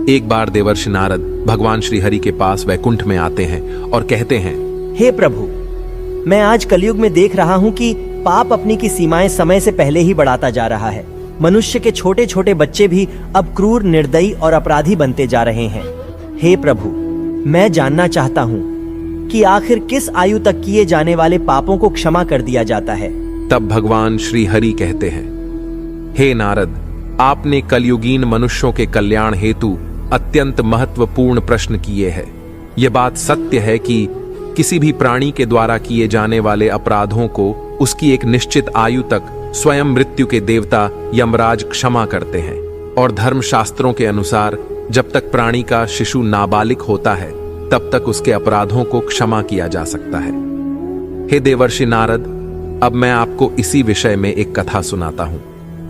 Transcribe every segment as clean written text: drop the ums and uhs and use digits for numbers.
एक बार देवर्षि नारद भगवान श्रीहरि के पास वैकुंठ में आते हैं और कहते हैं, हे प्रभु, मैं आज कलयुग में देख रहा हूँ कि पाप अपनी की सीमाएं समय से पहले ही बढ़ाता जा रहा है। मनुष्य के छोटे छोटे बच्चे भी अब क्रूर, निर्दयी और अपराधी बनते जा रहे हैं। हे प्रभु, मैं जानना चाहता हूँ कि आखिर किस आयु तक किए जाने वाले पापों को क्षमा कर दिया जाता है। तब भगवान श्री हरि कहते हैं, हे नारद, आपने कलयुगीन मनुष्यों के कल्याण हेतु अत्यंत महत्वपूर्ण प्रश्न किए हैं। यह बात सत्य है कि किसी भी प्राणी के द्वारा किए जाने वाले अपराधों को उसकी एक निश्चित आयु तक स्वयं मृत्यु के देवता यमराज क्षमा करते हैं, और धर्मशास्त्रों के अनुसार जब तक प्राणी का शिशु नाबालिग होता है तब तक उसके अपराधों को क्षमा किया जा सकता है। हे देवर्षि नारद, अब मैं आपको इसी विषय में एक कथा सुनाता हूं,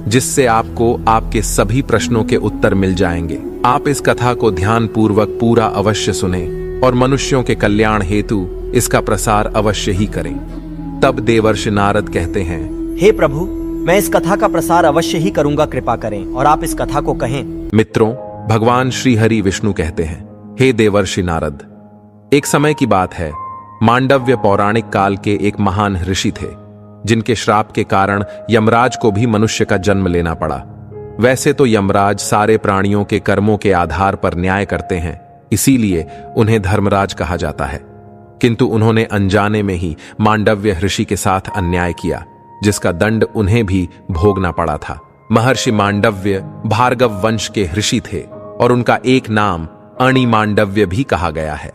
जिससे आपको आपके सभी प्रश्नों के उत्तर मिल जाएंगे। आप इस कथा को ध्यानपूर्वक पूरा अवश्य सुने और मनुष्यों के कल्याण हेतु इसका प्रसार अवश्य ही करें। तब देवर्षि नारद कहते हैं, हे प्रभु, मैं इस कथा का प्रसार अवश्य ही करूंगा, कृपा करें और आप इस कथा को कहें। मित्रों, भगवान श्री हरि विष्णु कहते हैं, हे देवर्षि नारद, एक समय की बात है, मांडव्य पौराणिक काल के एक महान ऋषि थे, जिनके श्राप के कारण यमराज को भी मनुष्य का जन्म लेना पड़ा। वैसे तो यमराज सारे प्राणियों के कर्मों के आधार पर न्याय करते हैं, इसीलिए उन्हें धर्मराज कहा जाता है। किंतु उन्होंने अनजाने में ही मांडव्य ऋषि के साथ अन्याय किया, जिसका दंड उन्हें भी भोगना पड़ा था। महर्षि मांडव्य भार्गव वंश के ऋषि थे और उनका एक नाम अणि मांडव्य भी कहा गया है।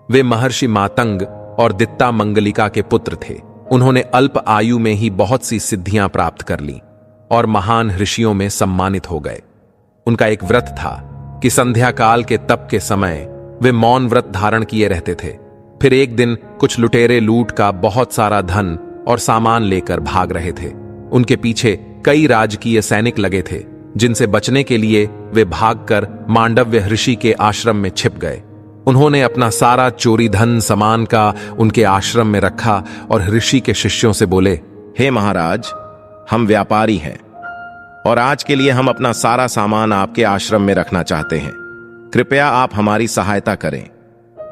वे महर्षि मातंग और दित्ता मंगलिका के पुत्र थे। उन्होंने अल्प आयु में ही बहुत सी सिद्धियां प्राप्त कर लीं और महान ऋषियों में सम्मानित हो गए। उनका एक व्रत था कि संध्या काल के तप के समय वे मौन व्रत धारण किए रहते थे। फिर एक दिन कुछ लुटेरे लूट का बहुत सारा धन और सामान लेकर भाग रहे थे। उनके पीछे कई राजकीय सैनिक लगे थे, जिनसे बचने के लिए वे भागकर मांडव्य ऋषि के आश्रम में छिप गए। उन्होंने अपना सारा चोरी धन सामान का उनके आश्रम में रखा और ऋषि के शिष्यों से बोले, हे महाराज, हम व्यापारी हैं और आज के लिए हम अपना सारा सामान आपके आश्रम में रखना चाहते हैं। कृपया आप हमारी सहायता करें।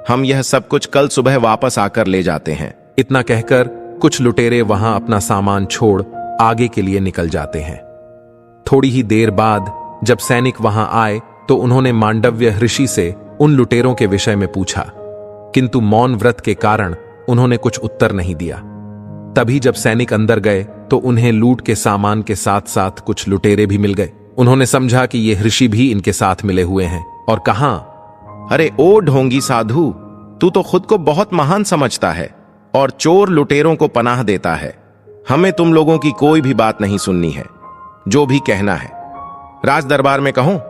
हम यह सब कुछ कल सुबह वापस आकर ले जाते हैं। इतना कहकर कुछ लुटेरे वहां अपना सामान छोड़ आगे के लिए निकल जाते हैं। थोड़ी ही देर बाद जब सैनिक वहां आए तो उन्होंने मांडव्य ऋषि से उन लुटेरों के विषय में पूछा, किंतु मौन व्रत के कारण उन्होंने कुछ उत्तर नहीं दिया। तभी जब सैनिक अंदर गए तो उन्हें लूट के सामान के साथ साथ कुछ लुटेरे भी मिल गए। उन्होंने समझा कि ये ऋषि भी इनके साथ मिले हुए हैं और कहा, अरे ओ ढोंगी साधु, तू तो खुद को बहुत महान समझता है और चोर लुटेरों को पनाह देता है। हमें तुम लोगों की कोई भी बात नहीं सुननी है। जो भी कहना है राज दरबार में कहो,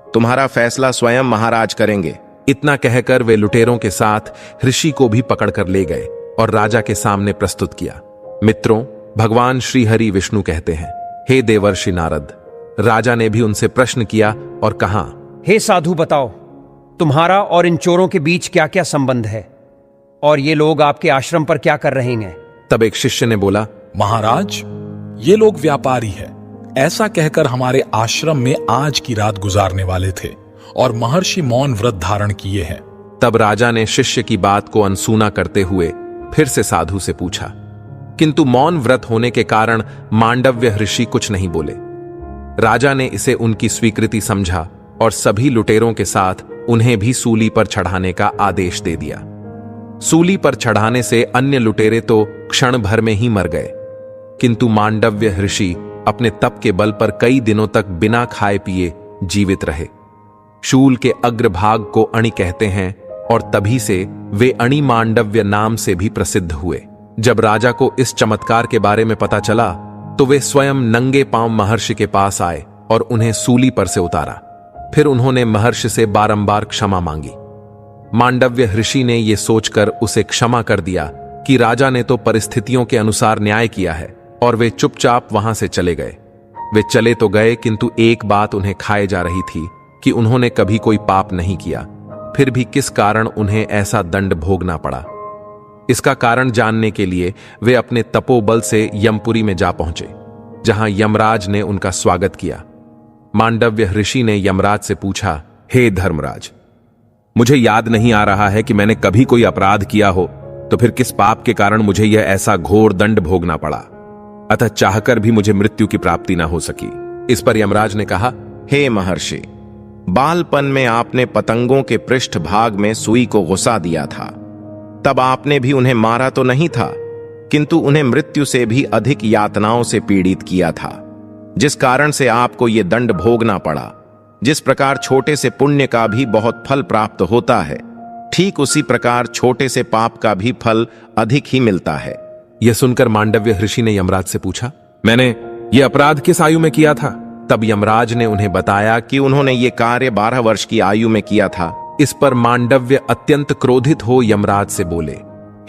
तुम्हारा फैसला स्वयं महाराज करेंगे। इतना कहकर वे लुटेरों के साथ ऋषि को भी पकड़कर ले गए और राजा के सामने प्रस्तुत किया। मित्रों, भगवान श्री हरि विष्णु कहते हैं, हे देवर्षि नारद, राजा ने भी उनसे प्रश्न किया और कहा, हे साधु, बताओ तुम्हारा और इन चोरों के बीच क्या क्या संबंध है और ये लोग आपके आश्रम पर क्या कर रहे हैं? तब एक शिष्य ने बोला, महाराज, ये लोग व्यापारी हैं। ऐसा कहकर हमारे आश्रम में आज की रात गुजारने वाले थे और महर्षि मौन व्रत धारण किए हैं। तब राजा ने शिष्य की बात को अनसुना करते हुए फिर से साधु से पूछा, किंतु मौन व्रत होने के कारण मांडव्य ऋषि कुछ नहीं बोले। राजा ने इसे उनकी स्वीकृति समझा और सभी लुटेरों के साथ उन्हें भी सूली पर चढ़ाने का आदेश दे दिया। सूली पर चढ़ाने से अन्य लुटेरे तो क्षण भर में ही मर गए, किंतु मांडव्य ऋषि अपने तप के बल पर कई दिनों तक बिना खाए पिए जीवित रहे। शूल के अग्रभाग को अणि कहते हैं और तभी से वे अणि मांडव्य नाम से भी प्रसिद्ध हुए। जब राजा को इस चमत्कार के बारे में पता चला तो वे स्वयं नंगे पांव महर्षि के पास आए और उन्हें सूली पर से उतारा। फिर उन्होंने महर्षि से बारंबार क्षमा मांगी। मांडव्य ऋषि ने यह सोचकर उसे क्षमा कर दिया कि राजा ने तो परिस्थितियों के अनुसार न्याय किया है, और वे चुपचाप वहां से चले गए। वे चले तो गए, किंतु एक बात उन्हें खाए जा रही थी कि उन्होंने कभी कोई पाप नहीं किया, फिर भी किस कारण उन्हें ऐसा दंड भोगना पड़ा। इसका कारण जानने के लिए वे अपने तपोबल से यमपुरी में जा पहुंचे, जहां यमराज ने उनका स्वागत किया। मांडव्य ऋषि ने यमराज से पूछा, हे धर्मराज, मुझे याद नहीं आ रहा है कि मैंने कभी कोई अपराध किया हो, तो फिर किस पाप के कारण मुझे यह ऐसा घोर दंड भोगना पड़ा। अतः चाहकर भी मुझे मृत्यु की प्राप्ति ना हो सकी। इस पर यमराज ने कहा, हे महर्षि, बालपन में आपने पतंगों के पृष्ठ भाग में सुई को घुसा दिया था। तब आपने भी उन्हें मारा तो नहीं था, किंतु उन्हें मृत्यु से भी अधिक यातनाओं से पीड़ित किया था, जिस कारण से आपको यह दंड भोगना पड़ा। जिस प्रकार छोटे से पुण्य का भी बहुत फल प्राप्त होता है, ठीक उसी प्रकार छोटे से पाप का भी फल अधिक ही मिलता है। यह सुनकर मांडव्य ऋषि ने यमराज से पूछा, मैंने यह अपराध किस आयु में किया था? तब यमराज ने उन्हें बताया कि उन्होंने ये कार्य 12 वर्ष की आयु में किया था। इस पर मांडव्य अत्यंत क्रोधित हो यमराज से बोले,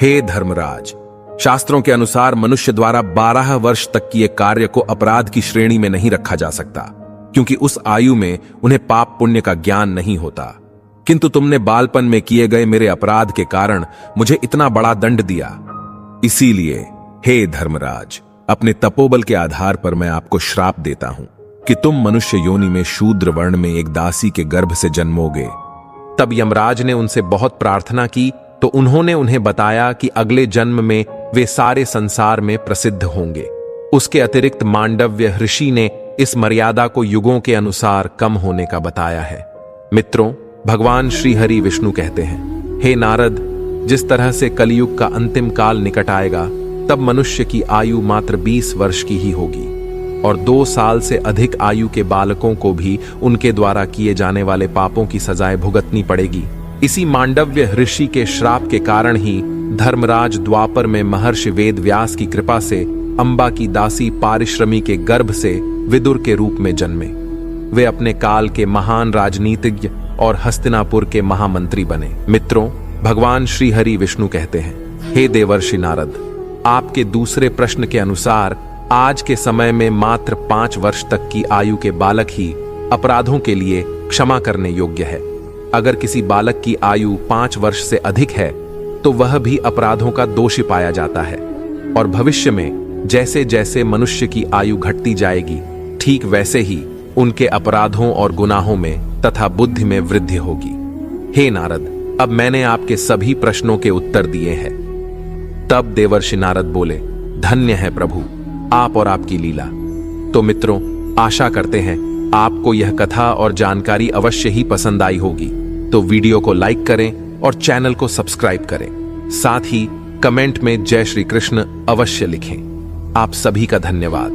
हे धर्मराज, शास्त्रों के अनुसार मनुष्य द्वारा 12 वर्ष तक किए कार्य को अपराध की श्रेणी में नहीं रखा जा सकता, क्योंकि उस आयु में उन्हें पाप पुण्य का ज्ञान नहीं होता। किंतु तुमने बालपन में किए गए मेरे अपराध के कारण मुझे इतना बड़ा दंड दिया। इसीलिए हे धर्मराज, अपने तपोबल के आधार पर मैं आपको श्राप देता हूं कि तुम मनुष्य योनि में शूद्र वर्ण में एक दासी के गर्भ से जन्मोगे। तब यमराज ने उनसे बहुत प्रार्थना की, तो उन्होंने उन्हें बताया कि अगले जन्म में वे सारे संसार में प्रसिद्ध होंगे। उसके अतिरिक्त मांडव्य ऋषि ने इस मर्यादा को युगों के अनुसार कम होने का बताया है। मित्रों, भगवान श्री हरि विष्णु कहते हैं, हे नारद, जिस तरह से कलयुग का अंतिम काल निकट आएगा, तब मनुष्य की आयु मात्र 20 वर्ष की ही होगी, और 2 साल से अधिक आयु के बालकों को भी उनके द्वारा किए जाने वाले पापों की सजाएं भुगतनी पड़ेगी। इसी मांडव्य ऋषि के श्राप के कारण ही धर्मराज द्वापर में महर्षि वेद व्यास की कृपा से अंबा की दासी पारिश्रमी के गर्भ से विदुर के रूप में जन्मे। वे अपने काल के महान राजनीतिज्ञ और हस्तिनापुर के महामंत्री बने। मित्रों, भगवान श्री हरि विष्णु कहते हैं, हे देवर्षि नारद, आपके दूसरे प्रश्न के अनुसार आज के समय में मात्र 5 वर्ष तक की आयु के बालक ही अपराधों के लिए क्षमा करने योग्य है। अगर किसी बालक की आयु 5 वर्ष से अधिक है तो वह भी अपराधों का दोषी पाया जाता है, और भविष्य में जैसे जैसे मनुष्य की आयु घटती जाएगी, ठीक वैसे ही उनके अपराधों और गुनाहों में तथा बुद्धि में वृद्धि होगी। हे नारद, अब मैंने आपके सभी प्रश्नों के उत्तर दिए हैं। तब देवर्षि नारद बोले, धन्य है प्रभु, आप और आपकी लीला। तो मित्रों, आशा करते हैं आपको यह कथा और जानकारी अवश्य ही पसंद आई होगी। तो वीडियो को लाइक करें और चैनल को सब्सक्राइब करें। साथ ही कमेंट में जय श्री कृष्ण अवश्य लिखें। आप सभी का धन्यवाद।